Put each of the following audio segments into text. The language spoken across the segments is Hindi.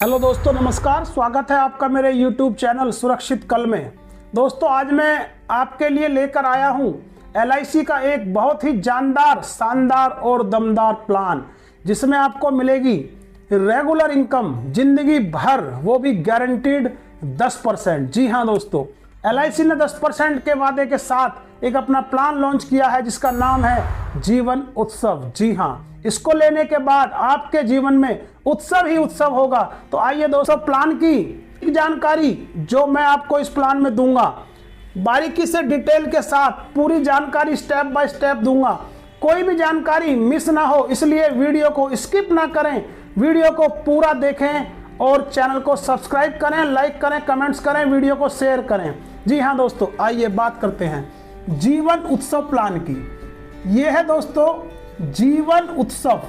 हेलो दोस्तों, नमस्कार। स्वागत है आपका मेरे YouTube चैनल सुरक्षित कल में। दोस्तों, आज मैं आपके लिए लेकर आया हूं LIC का एक बहुत ही जानदार, शानदार और दमदार प्लान, जिसमें आपको मिलेगी रेगुलर इनकम जिंदगी भर, वो भी गारंटीड 10%। जी हां दोस्तों, LIC ने 10% के वादे के साथ एक अपना प्लान लॉन्च किया है जिसका नाम है जीवन उत्सव। जी हां, इसको लेने के बाद आपके जीवन में उत्सव ही उत्सव होगा। तो आइए दोस्तों, प्लान की जानकारी जो मैं आपको इस प्लान में दूंगा, बारीकी से डिटेल के साथ पूरी जानकारी स्टेप बाय स्टेप दूंगा। कोई भी जानकारी मिस ना हो, इसलिए वीडियो को स्किप ना करें, वीडियो को पूरा देखें और चैनल को सब्सक्राइब करें, लाइक करें, कमेंट्स करें, वीडियो को शेयर करें। जी हाँ दोस्तों, आइए बात करते हैं जीवन उत्सव प्लान की। यह है दोस्तों जीवन उत्सव,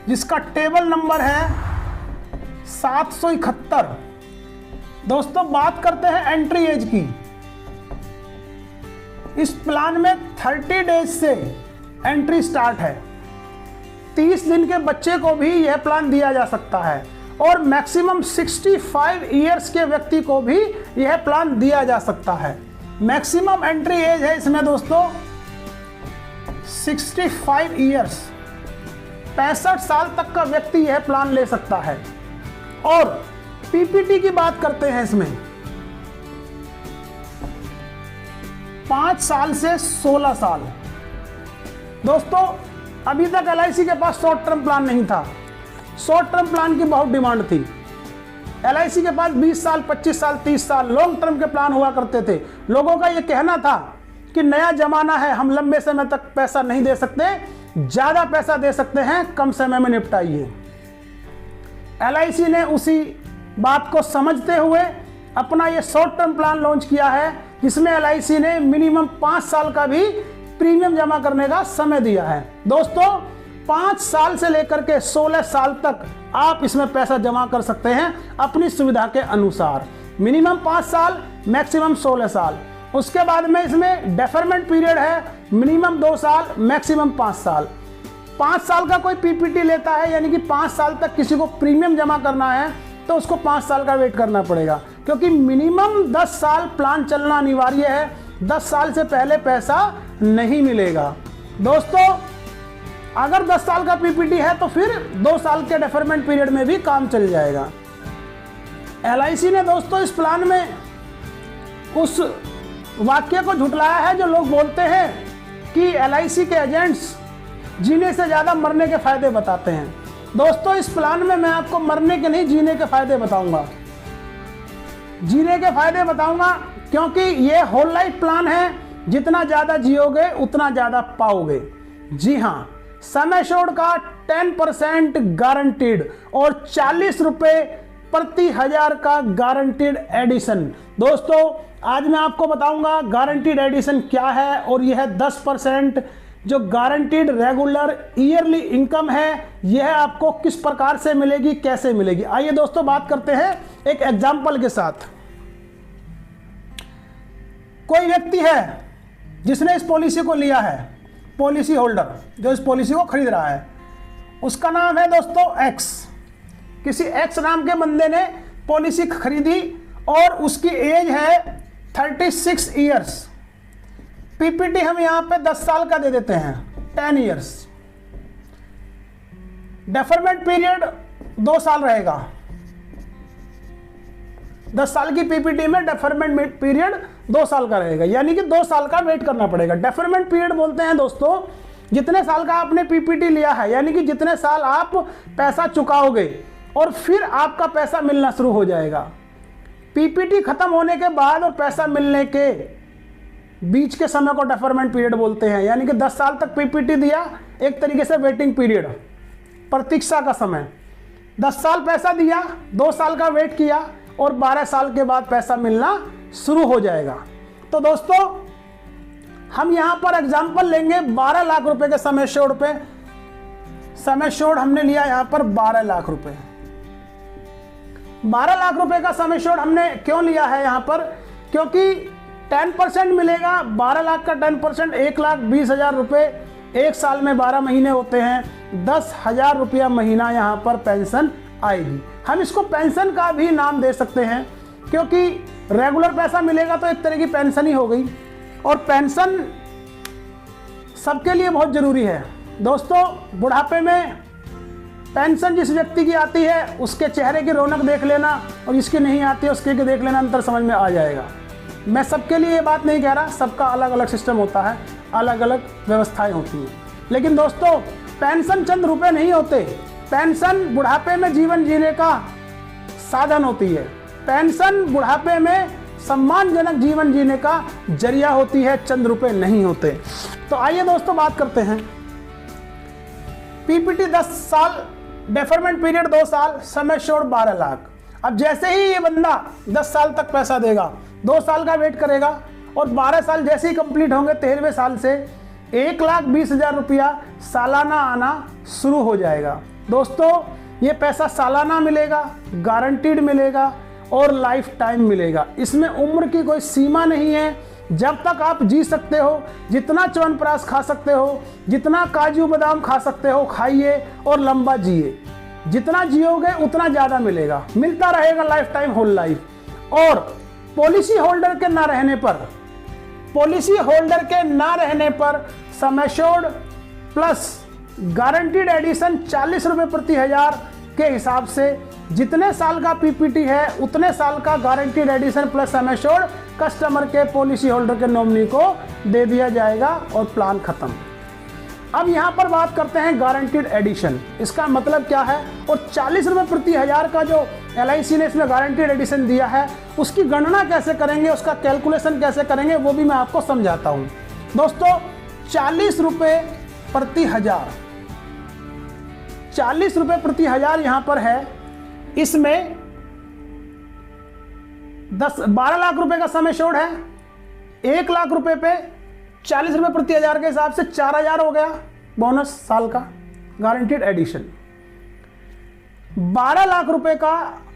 जिसका टेबल नंबर है 771। दोस्तों, बात करते हैं एंट्री एज की। इस प्लान में 30 डेज से एंट्री स्टार्ट है। 30 दिन के बच्चे को भी यह प्लान दिया जा सकता है और मैक्सिमम 65 ईयर्स के व्यक्ति को भी यह प्लान दिया जा सकता है। मैक्सिमम एंट्री एज है इसमें दोस्तों 65 ईयर्स, 65 साल तक का व्यक्ति यह प्लान ले सकता है। और पीपीटी की बात करते हैं, इसमें 5 साल से 16 साल। दोस्तों, अभी तक LIC के पास शॉर्ट टर्म प्लान नहीं था। शॉर्ट टर्म प्लान की बहुत डिमांड थी। LIC के पास 20 साल, 25 साल, 30 साल लॉन्ग टर्म के प्लान हुआ करते थे। लोगों का यह कहना था कि नया जमाना है, हम लंबे समय तक पैसा नहीं दे सकते, ज्यादा पैसा दे सकते हैं, कम समय में निपटाइए। LIC ने उसी बात को समझते हुए अपना ये शॉर्ट टर्म प्लान लॉन्च किया है, जिसमें LIC ने मिनिमम 5 साल का भी प्रीमियम जमा करने का समय दिया है। दोस्तों, 5 साल से लेकर के 16 साल तक आप इसमें पैसा जमा कर सकते हैं अपनी सुविधा के अनुसार। मिनिमम 5 साल, मैक्सिमम 16 साल। उसके बाद में इसमें डेफरमेंट पीरियड है, मिनिमम 2 साल, मैक्सिमम 5 साल। 5 साल का कोई पीपीटी लेता है, यानी कि 5 साल तक किसी को प्रीमियम जमा करना है, तो उसको 5 साल का वेट करना पड़ेगा, क्योंकि मिनिमम 10 साल प्लान चलना अनिवार्य है। 10 साल से पहले पैसा नहीं मिलेगा। दोस्तों, अगर 10 साल का पीपीटी है तो फिर 2 साल के डेफरमेंट पीरियड में भी काम चल जाएगा। LIC ने दोस्तों इस प्लान में उस वाक्य को झुटलाया है जो लोग बोलते हैं कि LIC के एजेंट्स जीने से ज्यादा मरने के फायदे बताते हैं। दोस्तों, इस प्लान में मैं आपको मरने के नहीं, जीने के फायदे बताऊंगा। जीने के फायदे बताऊंगा क्योंकि ये होल लाइफ प्लान है। जितना ज्यादा जियोगे उतना ज्यादा पाओगे। जी हाँ, सम एश्योर्ड का 10% गारंटीड और 40 रुपए प्रति 1000 का गारंटीड एडिशन। दोस्तों, आज मैं आपको बताऊंगा गारंटीड एडिशन क्या है, और यह 10% जो गारंटीड रेगुलर ईयरली इनकम है, यह आपको किस प्रकार से मिलेगी, कैसे मिलेगी। आइए दोस्तों, बात करते हैं एक एग्जाम्पल के साथ। कोई व्यक्ति है जिसने इस पॉलिसी को लिया है, पॉलिसी होल्डर जो इस पॉलिसी को खरीद रहा है, उसका नाम है दोस्तों X। किसी X नाम के बंदे ने पॉलिसी खरीदी और उसकी एज है 36 ईयर्स। पीपीटी हम यहां पे 10 साल का दे देते हैं, 10 ईयर्स। डेफरमेंट पीरियड 2 साल रहेगा। 10 साल की पीपीटी में डेफरमेंट पीरियड 2 साल का रहेगा, यानी कि 2 साल का वेट करना पड़ेगा। डेफरमेंट पीरियड बोलते हैं दोस्तों जितने साल का आपने पीपीटी लिया है, यानी कि जितने साल आप पैसा चुकाओगे और फिर आपका पैसा मिलना शुरू हो जाएगा। पीपीटी खत्म होने के बाद और पैसा मिलने के बीच के समय को डेफरमेंट पीरियड बोलते हैं, यानी कि 10 साल तक पीपीटी दिया, एक तरीके से वेटिंग पीरियड, प्रतीक्षा का समय। 10 साल पैसा दिया, 2 साल का वेट किया और 12 साल के बाद पैसा मिलना शुरू हो जाएगा। तो दोस्तों, हम यहां पर एग्जांपल लेंगे 12 लाख रुपए के सम एश्योर्ड पे। सम एश्योर्ड हमने लिया यहां पर 12 लाख रुपए। 12 लाख रुपए का सम एश्योर्ड हमने क्यों लिया है यहां पर, क्योंकि 10% मिलेगा। 12 लाख का 10% 1,20,000 रुपए, एक साल में 12 महीने होते हैं, 10,000 रुपया महीना यहां पर पेंशन आएगी। हम इसको पेंशन का भी नाम दे सकते हैं, क्योंकि रेगुलर पैसा मिलेगा तो एक तरह की पेंशन ही हो गई, और पेंशन सबके लिए बहुत ज़रूरी है। दोस्तों, बुढ़ापे में पेंशन जिस व्यक्ति की आती है उसके चेहरे की रौनक देख लेना, और जिसकी नहीं आती है उसके देख लेना, अंतर समझ में आ जाएगा। मैं सबके लिए ये बात नहीं कह रहा, सबका अलग अलग सिस्टम होता है, अलग अलग व्यवस्थाएं होती हैं। लेकिन दोस्तों, पेंशन चंद रुपए नहीं होते, पेंशन बुढ़ापे में जीवन जीने का साधन होती है। पेंशन बुढ़ापे में सम्मानजनक जीवन जीने का जरिया होती है, चंद रुपए नहीं होते। तो आइए दोस्तों बात करते हैं। पीपीटी 10 साल, डेफरमेंट पीरियड 2 साल, सम एश्योर्ड 12 लाख। अब जैसे ही ये बंदा 10 साल तक पैसा देगा, 2 साल का वेट करेगा, और 12 साल जैसे ही कंप्लीट होंगे 13वें साल से 1,20,000 रुपया सालाना आना शुरू हो जाएगा। दोस्तों, ये पैसा सालाना मिलेगा, गारंटीड मिलेगा और लाइफ टाइम मिलेगा। इसमें उम्र की कोई सीमा नहीं है। जब तक आप जी सकते हो, जितना च्यवनप्राश खा सकते हो, जितना काजू बादाम खा सकते हो खाइए और लंबा जिए। जितना जियोगे उतना ज़्यादा मिलेगा, मिलता रहेगा लाइफ टाइम, होल लाइफ। और पॉलिसी होल्डर के ना रहने पर, पॉलिसी होल्डर के ना रहने पर sum assured plus guaranteed addition 40 रुपये प्रति हजार के हिसाब से जितने साल का पीपीटी है उतने साल का guaranteed addition plus sum assured customer के पॉलिसी होल्डर के नॉमिनी को दे दिया जाएगा और प्लान खत्म। अब यहाँ पर बात करते हैं गारंटीड एडिशन, इसका मतलब क्या है, और 40 रुपये प्रति हजार का जो LIC ने इसमें गारंटीड एडिशन दिया है उसकी गणना कैसे करेंगे, उसका कैलकुलेशन कैसे करेंगे, वो भी मैं आपको समझाता हूँ। दोस्तों, 40 रुपये प्रति हजार, 40 रुपये प्रति हजार यहाँ पर है। इसमें 12 लाख रुपए का सम एश्योर्ड है। 1 लाख रुपए पे 40 रुपये प्रति हजार के हिसाब से 4,000 हो गया बोनस साल का गारंटीड एडिशन। 12 लाख रुपए का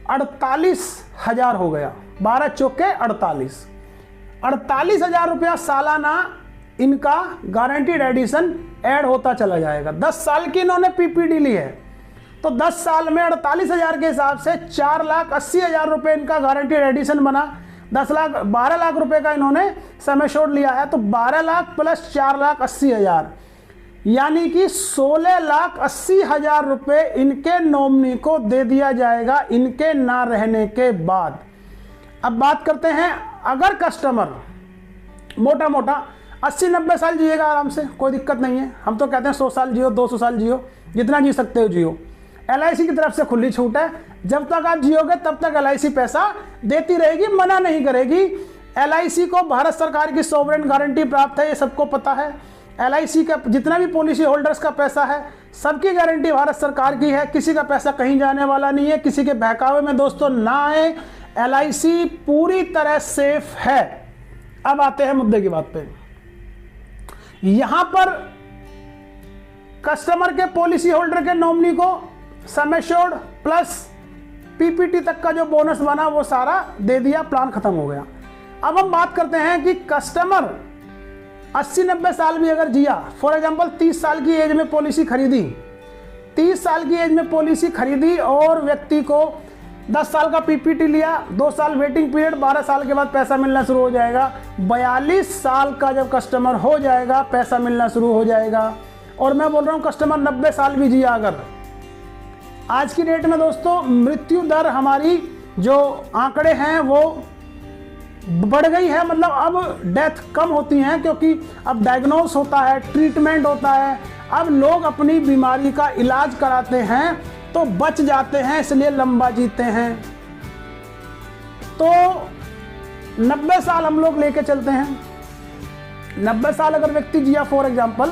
48,000 हो गया, 12 चौके 48, 48,000 रुपया सालाना इनका गारंटीड एडिशन ऐड होता चला जाएगा। 10 साल की इन्होंने पीपीडी ली है, तो 10 साल में 48,000 के हिसाब से 4,80,000 रुपये इनका गारंटीड एडिशन बना। 12 लाख रुपए का इन्होंने सम एश्योर्ड लिया है, तो 12 लाख प्लस 4,80,000 यानी कि 16,80,000 रुपये इनके नॉमिनी को दे दिया जाएगा इनके ना रहने के बाद। अब बात करते हैं, अगर कस्टमर मोटा मोटा 80-90 साल जिएगा आराम से, कोई दिक्कत नहीं है। हम तो कहते हैं 100 साल जियो, 200 साल जियो, जितना जी सकते हो जियो। LIC की तरफ से खुली छूट है, जब तक आप जियोगे तब तक LIC पैसा देती रहेगी, मना नहीं करेगी। LIC को भारत सरकार की सॉवरेन गारंटी प्राप्त है, ये सबको पता है। LIC का जितना भी पॉलिसी होल्डर्स का पैसा है सबकी गारंटी भारत सरकार की है, किसी का पैसा कहीं जाने वाला नहीं है। किसी के बहकावे में दोस्तों ना आए, LIC पूरी तरह सेफ है। अब आते हैं मुद्दे की बात पे। यहां पर कस्टमर के पॉलिसी होल्डर के नॉमिनी को सम एश्योर्ड प्लस पीपीटी तक का जो बोनस बना वो सारा दे दिया, प्लान खत्म हो गया। अब हम बात करते हैं कि कस्टमर 80-90 साल भी अगर जिया, फॉर एग्जांपल 30 साल की एज में पॉलिसी खरीदी, 30 साल की एज में पॉलिसी खरीदी और व्यक्ति को 10 साल का पीपीटी लिया, 2 साल वेटिंग पीरियड, 12 साल के बाद पैसा मिलना शुरू हो जाएगा। 42 साल का जब कस्टमर हो जाएगा पैसा मिलना शुरू हो जाएगा। और मैं बोल रहा हूँ कस्टमर 90 साल भी जिया अगर, आज की डेट में दोस्तों मृत्यु दर हमारी जो आंकड़े हैं वो बढ़ गई है, मतलब अब डेथ कम होती हैं क्योंकि अब डायग्नोस होता है, ट्रीटमेंट होता है, अब लोग अपनी बीमारी का इलाज कराते हैं तो बच जाते हैं, इसलिए लंबा जीते हैं। तो 90 साल हम लोग लेके चलते हैं। 90 साल अगर व्यक्ति जिया, फॉर एग्जांपल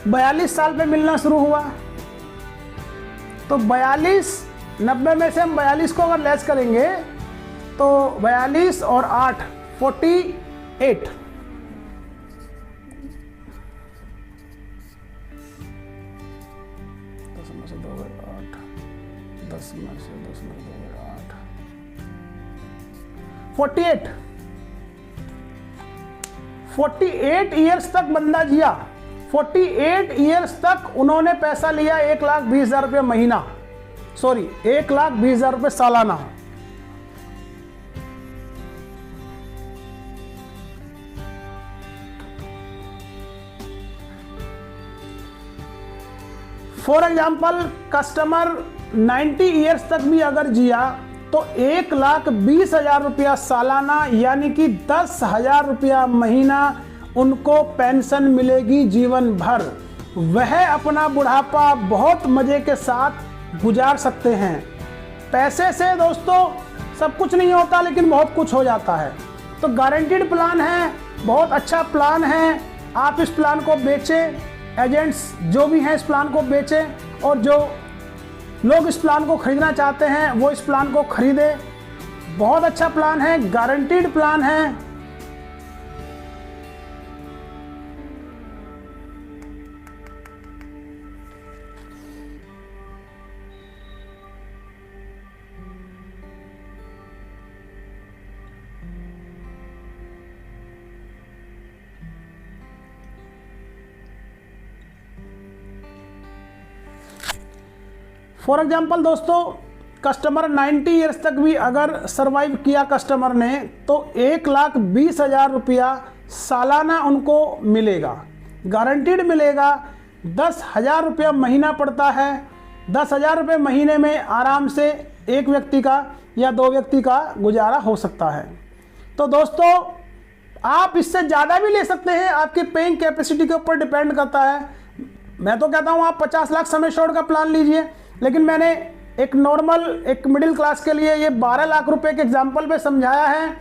42 साल पे मिलना शुरू हुआ, तो 90 में से हम 42 को अगर लेस करेंगे तो 42 और 8 48, 48 ईयर्स तक बंदा जिया। 48 ईयर्स तक उन्होंने पैसा लिया 1,20,000 रुपये महीना, सॉरी 1,20,000 रुपये सालाना। फॉर एग्जाम्पल कस्टमर 90 ईयर्स तक भी अगर जिया तो 1,20,000 रुपया सालाना यानी कि 10,000 रुपया महीना उनको पेंशन मिलेगी जीवन भर। वह अपना बुढ़ापा बहुत मज़े के साथ गुजार सकते हैं। पैसे से दोस्तों सब कुछ नहीं होता, लेकिन बहुत कुछ हो जाता है। तो गारंटीड प्लान है, बहुत अच्छा प्लान है। आप इस प्लान को बेचें, एजेंट्स जो भी हैं इस प्लान को बेचें, और जो लोग इस प्लान को खरीदना चाहते हैं वो इस प्लान को खरीदें। बहुत अच्छा प्लान है, गारंटीड प्लान है। फॉर एग्जाम्पल दोस्तों कस्टमर 90 ईयर्स तक भी अगर सरवाइव किया कस्टमर ने तो 1,20,000 रुपया सालाना उनको मिलेगा, गारंटीड मिलेगा। 10,000 रुपया महीना पड़ता है। 10,000 रुपये महीने में आराम से एक व्यक्ति का या दो व्यक्ति का गुजारा हो सकता है। तो दोस्तों आप इससे ज़्यादा भी ले सकते हैं, आपकी पेइंग कैपेसिटी के ऊपर डिपेंड करता है। मैं तो कहता हूँ आप 50 लाख सम एश्योर्ड का प्लान लीजिए, लेकिन मैंने एक नॉर्मल एक मिडिल क्लास के लिए ये 12 लाख रुपए के एग्जाम्पल पे समझाया है।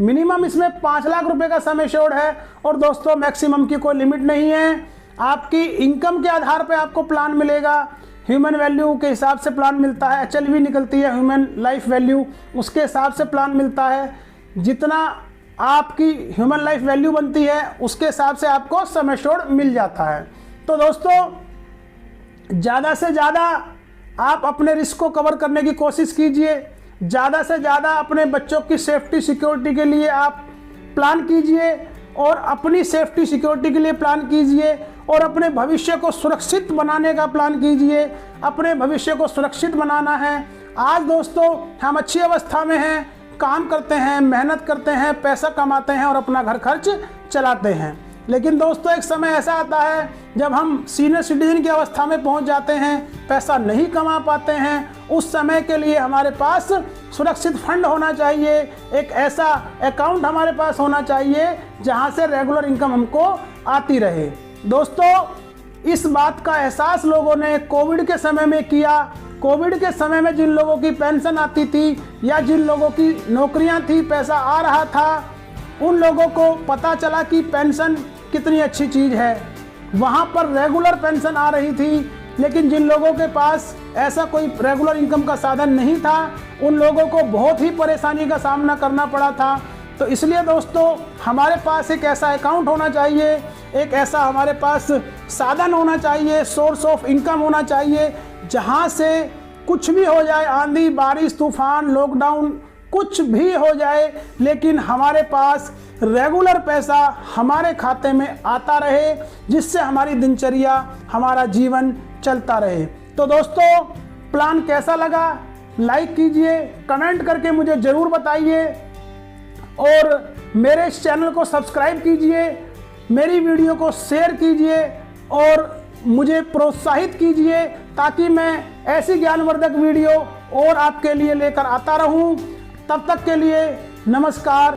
मिनिमम इसमें 5 लाख रुपए का सम एश्योर्ड है, और दोस्तों मैक्सिमम की कोई लिमिट नहीं है। आपकी इनकम के आधार पे आपको प्लान मिलेगा। ह्यूमन वैल्यू के हिसाब से प्लान मिलता है, HLV निकलती है ह्यूमन लाइफ वैल्यू, उसके हिसाब से प्लान मिलता है। जितना आपकी ह्यूमन लाइफ वैल्यू बनती है उसके हिसाब से आपको सम एश्योर्ड मिल जाता है। तो दोस्तों ज़्यादा से ज़्यादा आप अपने रिस्क को कवर करने की कोशिश कीजिए। ज़्यादा से ज़्यादा अपने बच्चों की सेफ्टी सिक्योरिटी के लिए आप प्लान कीजिए, और अपनी सेफ्टी सिक्योरिटी के लिए प्लान कीजिए, और अपने भविष्य को सुरक्षित बनाने का प्लान कीजिए। अपने भविष्य को सुरक्षित बनाना है। आज दोस्तों हम अच्छी अवस्था में हैं, काम करते हैं, मेहनत करते हैं, पैसा कमाते हैं और अपना घर खर्च चलाते हैं। लेकिन दोस्तों एक समय ऐसा आता है जब हम सीनियर सिटीजन की अवस्था में पहुंच जाते हैं, पैसा नहीं कमा पाते हैं। उस समय के लिए हमारे पास सुरक्षित फंड होना चाहिए, एक ऐसा अकाउंट हमारे पास होना चाहिए जहां से रेगुलर इनकम हमको आती रहे। दोस्तों इस बात का एहसास लोगों ने कोविड के समय में किया। कोविड के समय में जिन लोगों की पेंशन आती थी या जिन लोगों की नौकरियां थी, पैसा आ रहा था, उन लोगों को पता चला कि पेंशन कितनी अच्छी चीज़ है। वहाँ पर रेगुलर पेंशन आ रही थी, लेकिन जिन लोगों के पास ऐसा कोई रेगुलर इनकम का साधन नहीं था उन लोगों को बहुत ही परेशानी का सामना करना पड़ा था। तो इसलिए दोस्तों हमारे पास एक ऐसा अकाउंट होना चाहिए, एक ऐसा हमारे पास साधन होना चाहिए, सोर्स ऑफ इनकम होना चाहिए, जहाँ से कुछ भी हो जाए, आंधी बारिश तूफान लॉकडाउन कुछ भी हो जाए, लेकिन हमारे पास रेगुलर पैसा हमारे खाते में आता रहे, जिससे हमारी दिनचर्या हमारा जीवन चलता रहे। तो दोस्तों प्लान कैसा लगा लाइक कीजिए, कमेंट करके मुझे ज़रूर बताइए, और मेरे इस चैनल को सब्सक्राइब कीजिए, मेरी वीडियो को शेयर कीजिए और मुझे प्रोत्साहित कीजिए, ताकि मैं ऐसी ज्ञानवर्धक वीडियो और आपके लिए लेकर आता रहूं। तब तक के लिए नमस्कार।